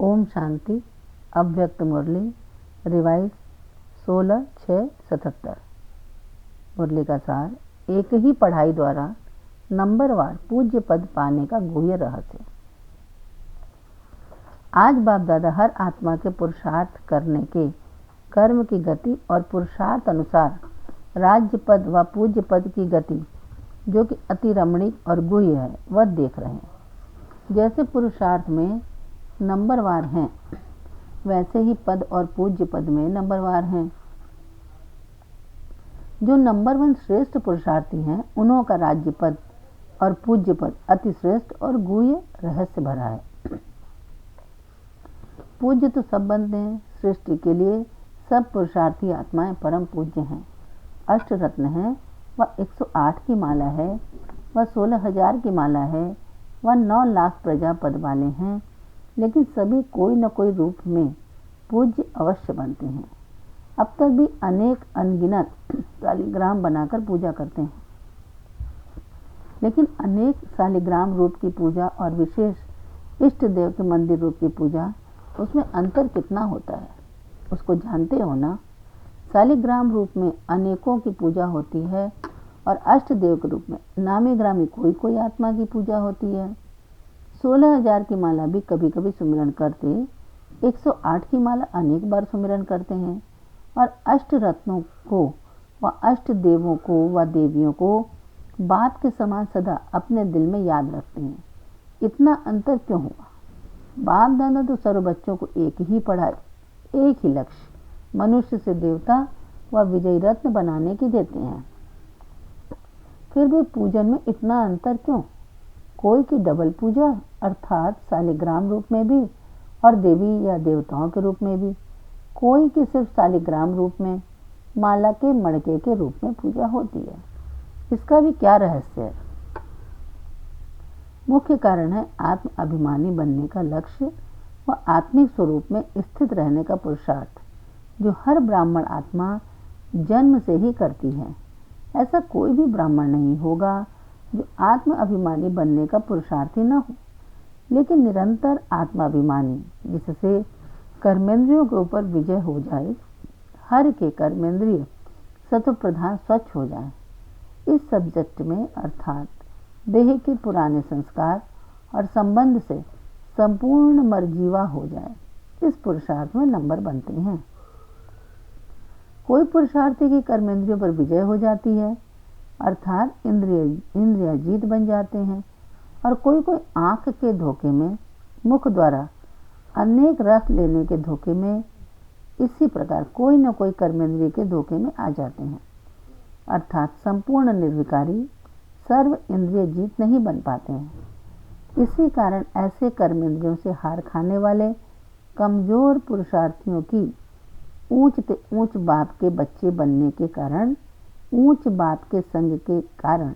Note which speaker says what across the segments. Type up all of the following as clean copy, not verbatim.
Speaker 1: ओम शांति। अव्यक्त मुरली रिवाइज 16/6/77। मुरली का सार, एक ही पढ़ाई द्वारा नंबरवार पूज्य पद पाने का गुह्य रहस्य। आज बाप दादा हर आत्मा के पुरुषार्थ करने के कर्म की गति और पुरुषार्थ अनुसार राज्य पद व पूज्य पद की गति, जो कि अति रमणीक और गुह्य है, वह देख रहे हैं। जैसे पुरुषार्थ में नंबरवार हैं, वैसे ही पद और पूज्य पद में नंबरवार हैं। जो नंबर 1 श्रेष्ठ पुरुषार्थी हैं, उन्हों का राज्य पद और पूज्य पद अति श्रेष्ठ और गुह्य रहस्य भरा है। पूज्य तो सब बनते हैं। सृष्टि के लिए सब पुरुषार्थी आत्माएं परम पूज्य हैं। अष्ट रत्न है, वह 108 की माला है, वह 16,000 की माला है, वह 9 लाख प्रजा पद वाले हैं। लेकिन सभी कोई न कोई रूप में पूज्य अवश्य बनते हैं। अब तक भी अनेक अनगिनत शालिग्राम बनाकर पूजा करते हैं, लेकिन अनेक शालिग्राम रूप की पूजा और विशेष इष्ट देव के मंदिर रूप की पूजा, उसमें अंतर कितना होता है उसको जानते हो ना। शालिग्राम रूप में अनेकों की पूजा होती है और अष्ट देव के रूप में नामी ग्रामी कोई कोई आत्मा की पूजा होती है। 16,000 की माला भी कभी कभी सुमिरन करते, 108 की माला अनेक बार सुमिरन करते हैं, और अष्ट रत्नों को व अष्ट देवों को व देवियों को बाप के समान सदा अपने दिल में याद रखते हैं। इतना अंतर क्यों हुआ? बाप दादा तो सर्व बच्चों को एक ही पढ़ाई, एक ही लक्ष्य, मनुष्य से देवता व विजयी रत्न बनाने की देते हैं। फिर भी पूजन में इतना अंतर क्यों? कोई की डबल पूजा अर्थात शालिग्राम रूप में भी और देवी या देवताओं के रूप में भी, कोई की सिर्फ शालिग्राम रूप में माला के मड़के के रूप में पूजा होती है। इसका भी क्या रहस्य है? मुख्य कारण है आत्म अभिमानी बनने का लक्ष्य व आत्मिक स्वरूप में स्थित रहने का पुरुषार्थ, जो हर ब्राह्मण आत्मा जन्म से ही करती है। ऐसा कोई भी ब्राह्मण नहीं होगा जो आत्म अभिमानी बनने का पुरुषार्थी न हो, लेकिन निरंतर आत्माभिमानी, जिससे कर्मेंद्रियों के ऊपर विजय हो जाए, हर के कर्मेंद्रिय सत्व प्रधान स्वच्छ हो जाए। इस सब्जेक्ट में अर्थात देह के पुराने संस्कार और संबंध से संपूर्ण मर्जीवा हो जाए, इस पुरुषार्थ में नंबर बनते हैं। कोई पुरुषार्थी की कर्मेंद्रियों पर विजय हो जाती है, अर्थात इंद्रिया जीत बन जाते हैं, और कोई कोई आंख के धोखे में, मुख द्वारा अनेक रस लेने के धोखे में, इसी प्रकार कोई न कोई कर्मेंद्रिय के धोखे में आ जाते हैं, अर्थात संपूर्ण निर्विकारी सर्व इंद्रिय जीत नहीं बन पाते हैं। इसी कारण ऐसे कर्मेंद्रियों से हार खाने वाले कमजोर पुरुषार्थियों की ऊंच से ऊंच बाप के बच्चे बनने के कारण, ऊंच बाप के संग के कारण,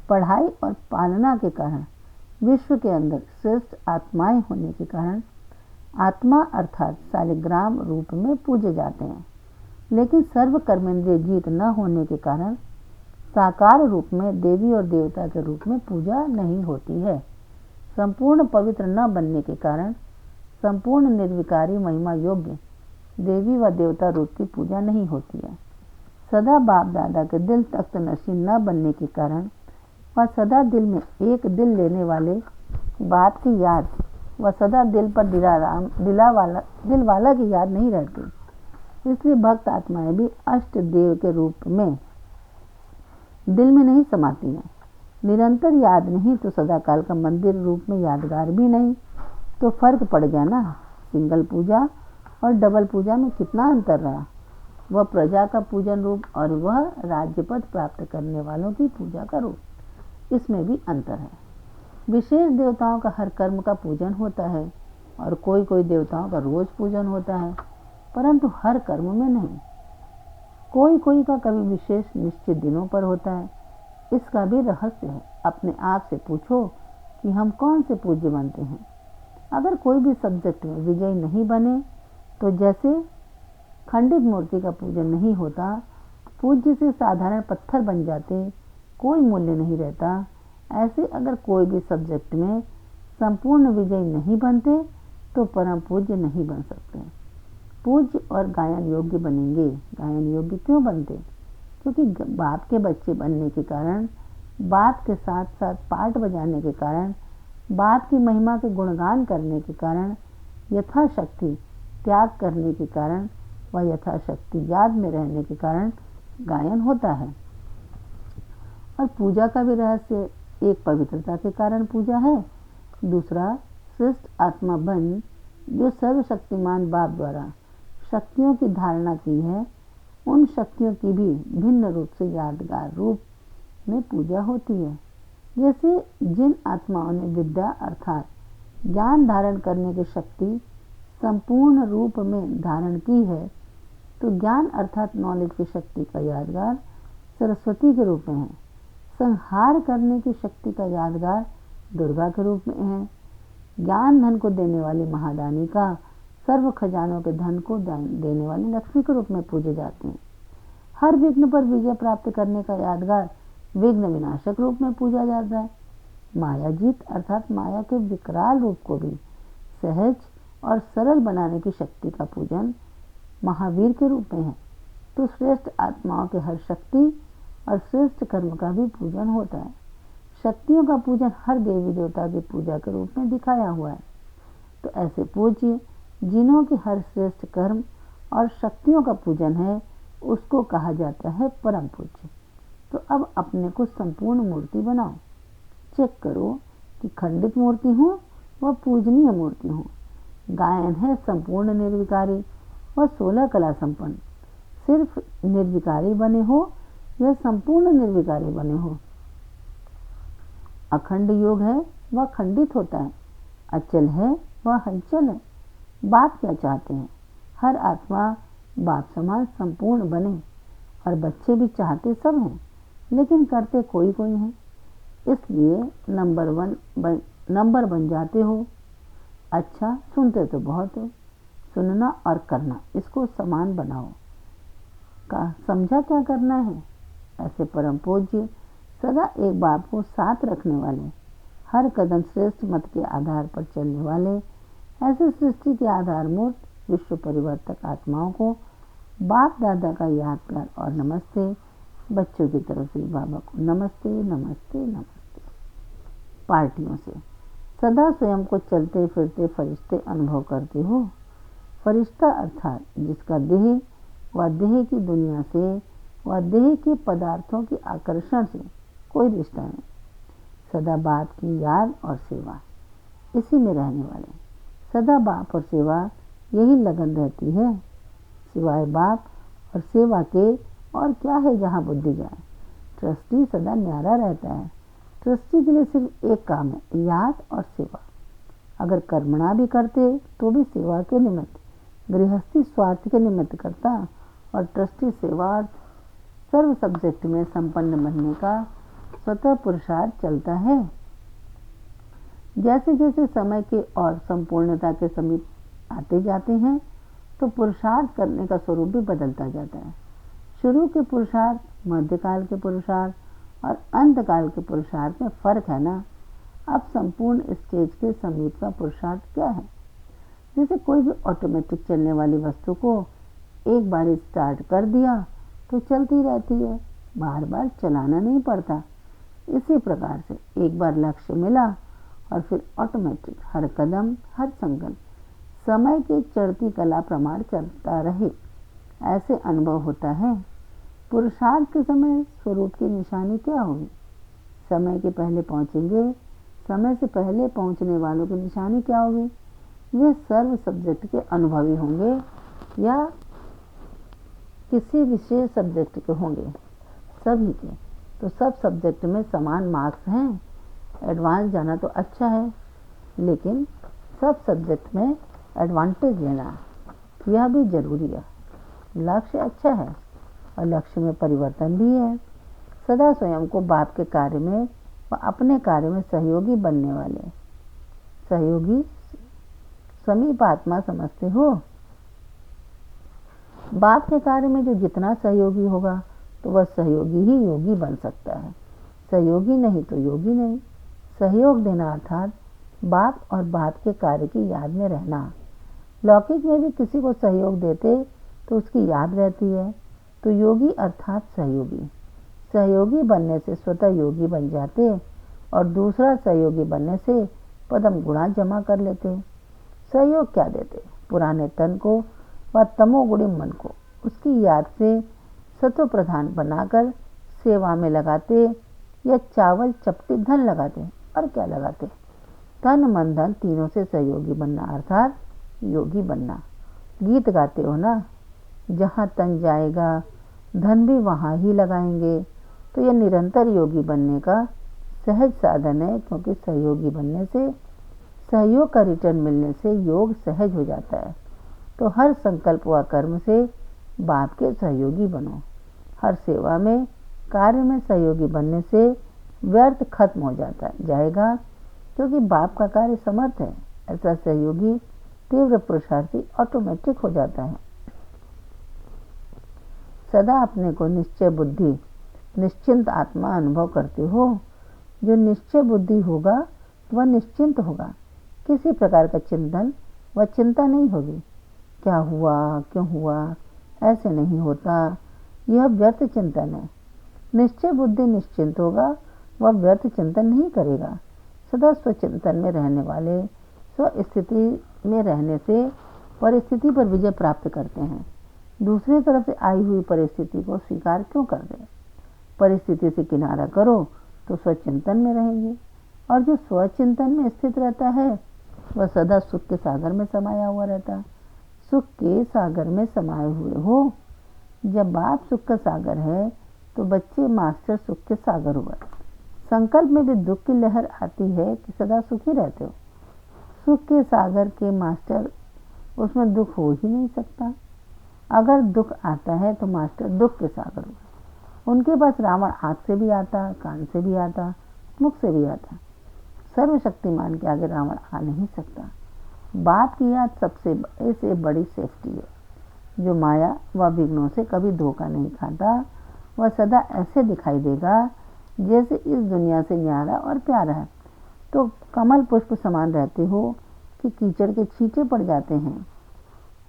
Speaker 1: पढ़ाई और पालना के कारण, विश्व के अंदर श्रेष्ठ आत्माएं होने के कारण आत्मा अर्थात शालिग्राम रूप में पूजे जाते हैं। लेकिन सर्व कर्मेंद्रिय जीत न होने के कारण साकार रूप में देवी और देवता के रूप में पूजा नहीं होती है। संपूर्ण पवित्र न बनने के कारण संपूर्ण निर्विकारी महिमा योग्य देवी व देवता रूप की पूजा नहीं होती है। सदा बाप दादा के दिल तख्त नशीन न बनने के कारण वह सदा दिल में एक दिल लेने वाले बाप की याद व सदा दिल पर दिल वाला की याद नहीं रहती। इसलिए भक्त आत्माएं भी अष्ट देव के रूप में दिल में नहीं समाती हैं। निरंतर याद नहीं तो सदा काल का मंदिर रूप में यादगार भी नहीं, तो फर्क पड़ गया ना। सिंगल पूजा और डबल पूजा में कितना अंतर रहा। वह प्रजा का पूजन रूप और वह राज्य पद प्राप्त करने वालों की पूजा का रूप, इसमें भी अंतर है। विशेष देवताओं का हर कर्म का पूजन होता है और कोई कोई देवताओं का रोज पूजन होता है, परंतु हर कर्म में नहीं। कोई कोई का कभी विशेष निश्चित दिनों पर होता है। इसका भी रहस्य है। अपने आप से पूछो कि हम कौन से पूज्य बनते हैं। अगर कोई भी सब्जेक्ट में विजय नहीं बने, तो जैसे खंडित मूर्ति का पूजन नहीं होता, पूज्य से साधारण पत्थर बन जाते, कोई मूल्य नहीं रहता। ऐसे अगर कोई भी सब्जेक्ट में संपूर्ण विजय नहीं बनते, तो परम पूज्य नहीं बन सकते। पूज्य और गायन योग्य बनेंगे। गायन योग्य क्यों बनते? क्योंकि बाप के बच्चे बनने के कारण, बाप के साथ साथ पाठ बजाने के कारण, बाप की महिमा के गुणगान करने के कारण, यथाशक्ति त्याग करने के कारण व यथाशक्ति याद में रहने के कारण गायन होता है। और पूजा का भी रहस्य एक पवित्रता के कारण पूजा है, दूसरा श्रेष्ठ आत्मा बन जो सर्वशक्तिमान बाप द्वारा शक्तियों की धारणा की है, उन शक्तियों की भी भिन्न रूप से यादगार रूप में पूजा होती है। जैसे जिन आत्माओं ने विद्या अर्थात ज्ञान धारण करने की शक्ति संपूर्ण रूप में धारण की है, तो ज्ञान अर्थात नॉलेज की शक्ति का यादगार सरस्वती के रूप में है। संहार करने की शक्ति का यादगार दुर्गा के रूप में है। ज्ञान धन को देने वाली महादानी का सर्व खजानों के धन को देने वाली लक्ष्मी के रूप में पूजे जाते हैं। हर विघ्न पर विजय प्राप्त करने का यादगार विघ्न विनाशक रूप में पूजा जाता है। माया जीत अर्थात माया के विकराल रूप को भी सहज और सरल बनाने की शक्ति का पूजन महावीर के रूप में है। तो श्रेष्ठ आत्माओं के हर शक्ति और श्रेष्ठ कर्म का भी पूजन होता है। शक्तियों का पूजन हर देवी देवता की पूजा के रूप में दिखाया हुआ है। तो ऐसे पूज्य जिन्हों के हर श्रेष्ठ कर्म और शक्तियों का पूजन है, उसको कहा जाता है परम पूज्य। तो अब अपने को संपूर्ण मूर्ति बनाओ। चेक करो कि खंडित मूर्ति हो व पूजनीय मूर्ति हो। गायन है संपूर्ण निर्विकारी व 16 कला संपन्न। सिर्फ निर्विकारी बने हो या संपूर्ण निर्विकारी बने हो। अखंड योग है वह खंडित होता है, अचल है वह हलचल है। बाप क्या चाहते हैं? हर आत्मा बाप समान संपूर्ण बने, और बच्चे भी चाहते सब हैं, लेकिन करते कोई कोई हैं। इसलिए नंबर बन जाते हो। अच्छा, सुनते तो बहुत हो। सुनना और करना इसको समान बनाओ। समझा क्या करना है? ऐसे परम पूज्य सदा एक बाप को साथ रखने वाले, हर कदम श्रेष्ठ मत के आधार पर चलने वाले, ऐसे सृष्टि के आधारभूत विश्व परिवर्तक आत्माओं को बाप दादा का याद प्यार और नमस्ते। बच्चों की तरफ से बाबा को नमस्ते नमस्ते नमस्ते। पार्टियों से सदा स्वयं को चलते फिरते फरिश्ते अनुभव करते हो। फरिश्ता अर्थात जिसका देह व देह की दुनिया से व देह के पदार्थों के आकर्षण से कोई रिश्ता नहीं। सदा बाप की याद और सेवा, इसी में रहने वाले। सदा बाप और सेवा यही लगन रहती है। सिवाय बाप और सेवा के और क्या है जहाँ बुद्धि जाए। ट्रस्टी सदा न्यारा रहता है। ट्रस्टी के लिए सिर्फ एक काम है, याद और सेवा। अगर कर्मणा भी करते तो भी सेवा के निमित्त, गृहस्थी स्वार्थ के निमित्त करता, और ट्रस्टी सेवा सर्व सब्जेक्ट में संपन्न बनने का स्वतः पुरुषार्थ चलता है। जैसे जैसे समय के और संपूर्णता के समीप आते जाते हैं, तो पुरुषार्थ करने का स्वरूप भी बदलता जाता है। शुरू के पुरुषार्थ, मध्यकाल के पुरुषार्थ और अंतकाल के पुरुषार्थ में फर्क है ना। अब संपूर्ण स्टेज के समीप का पुरुषार्थ क्या है? जैसे कोई भी ऑटोमेटिक चलने वाली वस्तु को एक बार स्टार्ट कर दिया तो चलती रहती है, बार बार चलाना नहीं पड़ता। इसी प्रकार से एक बार लक्ष्य मिला और फिर ऑटोमेटिक हर कदम हर संकल्प समय के चढ़ती कला प्रमाण चलता रहे, ऐसे अनुभव होता है। पुरुषार्थ के समय स्वरूप की निशानी क्या होगी? समय के पहले पहुंचेंगे। समय से पहले पहुंचने वालों की निशानी क्या होगी? वे सर्व सब्जेक्ट के अनुभवी होंगे या किसी विशेष सब्जेक्ट के होंगे? सभी के। तो सब सब्जेक्ट में समान मार्क्स हैं। एडवांस जाना तो अच्छा है, लेकिन सब सब्जेक्ट में एडवांटेज लेना यह भी जरूरी है। लक्ष्य अच्छा है और लक्ष्य में परिवर्तन भी है। सदा स्वयं को बाप के कार्य में व अपने कार्य में सहयोगी बनने वाले, सहयोगी समीप आत्मा समझते हो। बाप के कार्य में जो जितना सहयोगी होगा तो वह सहयोगी ही योगी बन सकता है। सहयोगी नहीं तो योगी नहीं। सहयोग देना अर्थात बाप और बाप के कार्य की याद में रहना। लौकिक में भी किसी को सहयोग देते तो उसकी याद रहती है। तो योगी अर्थात सहयोगी। सहयोगी बनने से स्वतः योगी बन जाते और दूसरा सहयोगी बनने से पदम गुणा जमा कर लेते। सहयोग क्या देते? पुराने तन को व तमोगुणी मन को उसकी याद से सत्व प्रधान बनाकर सेवा में लगाते या चावल चपटी धन लगाते। और क्या लगाते? तन मन धन तीनों से सहयोगी बनना अर्थात योगी बनना। गीत गाते हो ना, जहाँ तन जाएगा धन भी वहाँ ही लगाएंगे। तो यह निरंतर योगी बनने का सहज साधन है, क्योंकि सहयोगी बनने से सहयोग का रिटर्न मिलने से योग सहज हो जाता है। तो हर संकल्प व कर्म से बाप के सहयोगी बनो। हर सेवा में कार्य में सहयोगी बनने से व्यर्थ खत्म हो जाएगा, क्योंकि बाप का कार्य समर्थ है। ऐसा सहयोगी तीव्र पुरुषार्थी ऑटोमेटिक हो जाता है। सदा अपने को निश्चय बुद्धि निश्चिंत आत्मा अनुभव करते हो। जो निश्चय बुद्धि होगा वह निश्चिंत होगा। किसी प्रकार का चिंतन व चिंता नहीं होगी। क्या हुआ, क्यों हुआ, ऐसे नहीं होता, यह व्यर्थ चिंतन है। निश्चय बुद्धि निश्चिंत होगा, वह व्यर्थ चिंतन नहीं करेगा। सदा स्वचिंतन में रहने वाले स्वस्थिति में रहने से परिस्थिति पर विजय प्राप्त करते हैं। दूसरी तरफ से आई हुई परिस्थिति को स्वीकार क्यों कर दें? परिस्थिति से किनारा करो तो स्वचिंतन में रहेंगे। और जो स्वचिंतन में स्थित रहता है वह सदा सुख के सागर में समाया हुआ रहता है। सुख के सागर में समाये हुए हो। जब बाप सुख का सागर है तो बच्चे मास्टर सुख के सागर हुए। संकल्प में भी दुख की लहर आती है कि सदा सुखी रहते हो। सुख के सागर के मास्टर, उसमें दुख हो ही नहीं सकता। अगर दुख आता है तो मास्टर दुख के सागर हुए। उनके पास रावण आँख से भी आता, कान से भी आता, मुख से भी आता। सर्वशक्तिमान के आगे रावण आ नहीं सकता। बाप की याद सबसे बड़े से बड़ी सेफ्टी है। जो माया व विघ्नों से कभी धोखा नहीं खाता, वह सदा ऐसे दिखाई देगा जैसे इस दुनिया से न्यारा और प्यारा है। तो कमल पुष्प समान रहते हो कि कीचड़ के छींटे पड़ जाते हैं।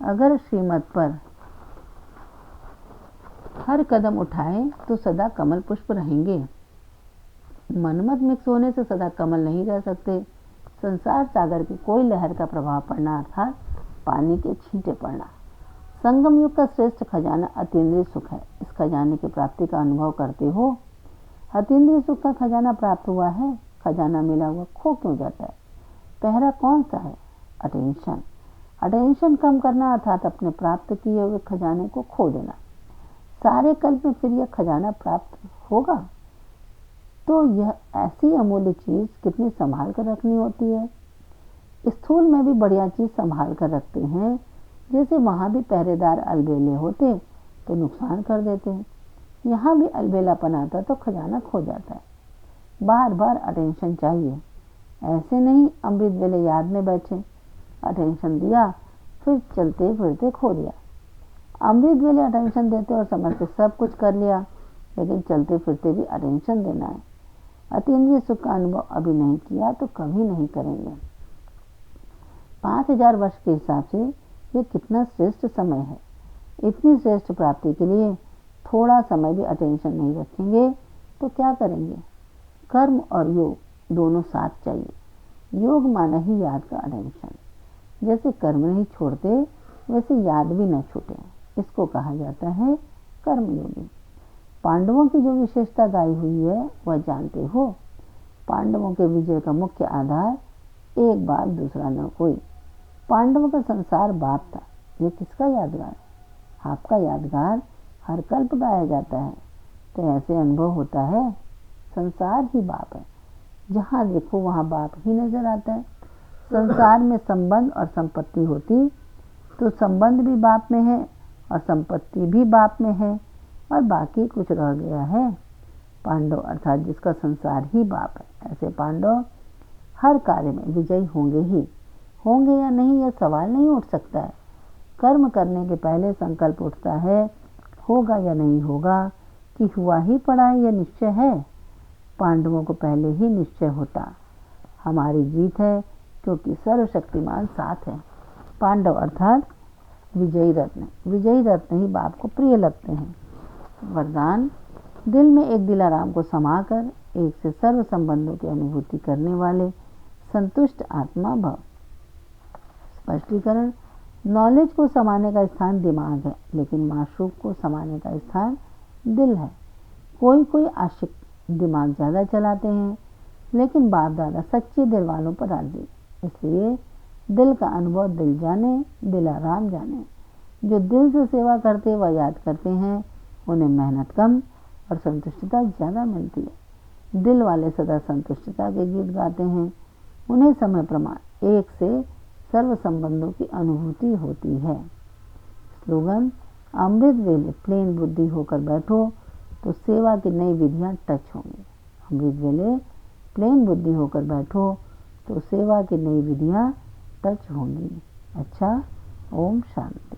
Speaker 1: अगर श्रीमत पर हर कदम उठाएं तो सदा कमल पुष्प रहेंगे। मनमत मिक्स होने से सदा कमल नहीं रह सकते। संसार सागर की कोई लहर का प्रभाव पड़ना अर्थात पानी के छींटे पड़ना। संगम युग का श्रेष्ठ खजाना अतीन्द्रिय सुख है। इस खजाने की प्राप्ति का अनुभव करते हो। अतीन्द्रिय सुख का खजाना प्राप्त हुआ है, खजाना मिला हुआ खो क्यों जाता है? पहरा कौन सा है? अटेंशन। अटेंशन कम करना अर्थात अपने प्राप्त किए हुए खजाने को खो देना। सारे कल्प में फिर यह खजाना प्राप्त होगा। तो यह ऐसी अमूल्य चीज कितनी संभाल कर रखनी होती है। स्थूल में भी बढ़िया चीज संभाल कर रखते हैं। जैसे वहां भी पहरेदार अलबेले होते तो नुकसान कर देते हैं। यहाँ भी अलबेलापन आता तो खजाना खो जाता है। बार बार अटेंशन चाहिए। ऐसे नहीं अमृत वेले याद में बैठे, अटेंशन दिया फिर चलते फिरते खो दिया। अमृत वेले अटेंशन देते और समझते सब कुछ कर लिया, लेकिन चलते फिरते भी अटेंशन देना है। अतीन्द्रिय सुख का अनुभव अभी नहीं किया तो कभी नहीं करेंगे। 5000 वर्ष के हिसाब से ये कितना श्रेष्ठ समय है। इतनी श्रेष्ठ प्राप्ति के लिए थोड़ा समय भी अटेंशन नहीं रखेंगे तो क्या करेंगे? कर्म और योग दोनों साथ चाहिए। योग माना ही याद का अटेंशन। जैसे कर्म नहीं छोड़ते वैसे याद भी न छूटे, इसको कहा जाता है कर्मयोगी। पांडवों की जो विशेषता गाई हुई है वह जानते हो। पांडवों के विजय का मुख्य आधार एक बाप दूसरा न कोई। पांडवों का संसार बाप था। ये किसका यादगार? आपका यादगार हर कल्प गाया जाता है। तो ऐसे अनुभव होता है संसार ही बाप है। जहाँ देखो वहाँ बाप ही नजर आता है। संसार में संबंध और संपत्ति होती तो संबंध भी बाप में है और संपत्ति भी बाप में है और बाकी कुछ रह गया है। पांडव अर्थात जिसका संसार ही बाप है। ऐसे पांडव हर कार्य में विजयी होंगे ही होंगे या नहीं, यह सवाल नहीं उठ सकता है। कर्म करने के पहले संकल्प उठता है, होगा या नहीं होगा, कि हुआ ही पड़ा है, यह निश्चय है। पांडवों को पहले ही निश्चय होता, हमारी जीत है क्योंकि सर्वशक्तिमान साथ है। पांडव अर्थात विजयी रत्न। विजयी रत्न ही बाप को प्रिय लगते हैं। वरदान: दिल में एक दिलाराम को समाकर एक से सर्व संबंधों की अनुभूति करने वाले संतुष्ट आत्मा भव। स्पष्टीकरण: नॉलेज को समाने का स्थान दिमाग है, लेकिन माशूक को समाने का स्थान दिल है। कोई आशिक दिमाग ज़्यादा चलाते हैं, लेकिन बाप दादा सच्चे दिल वालों पर राजी। इसलिए दिल का अनुभव दिल जाने, दिलाराम जाने। जो दिल से सेवा करते व याद करते हैं, उन्हें मेहनत कम और संतुष्टता ज़्यादा मिलती है। दिल वाले सदा संतुष्टता के गीत गाते हैं। उन्हें समय प्रमाण एक से सर्व संबंधों की अनुभूति होती है। स्लोगन: अमृत वेले प्लेन बुद्धि होकर बैठो तो सेवा की नई विधियां टच होंगी। अमृत वेले प्लेन बुद्धि होकर बैठो तो सेवा की नई विधियां टच होंगी। अच्छा, ओम शांति।